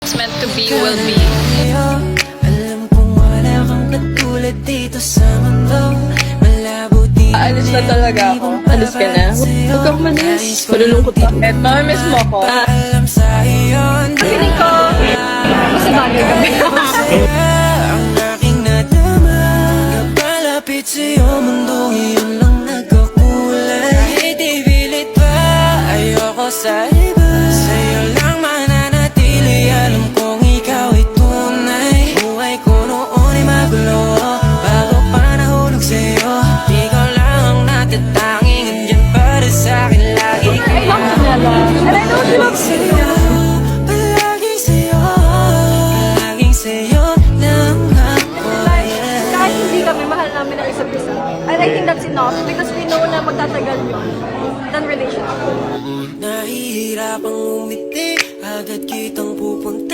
It's meant to be, will be. Alam kong wala kang katulad dito sa mundo. Malabo din. Aalis na talaga ako. Alis ka na. Huwag kang malis. Malulungkot ako. Eto, miss mo ko. Alam sa iyon. Feeling ko, mas bagay kami. Ang aking nadama. Kapalapit sa'yo, mundong iyon lang nagkakulay. Kahit ibilit pa, ayoko sa iba. Sa'yo lang mananatili. Alam kong ikaw ay tunay. Buhay ko noon ay magulo. Bago pa nahulog sa'yo. Ikaw lang ang natatanging. Andyan para sa'kin lagi. I love you, Nella. And I know you love me. Palaging sa'yo. Palaging sa'yo lang ako. Kahit hindi kami, mahal namin ang isa't isa. And I think that's enough because we know na magtatagal yun than relationship. Nahihirapang umiti, agad kitang pupunta.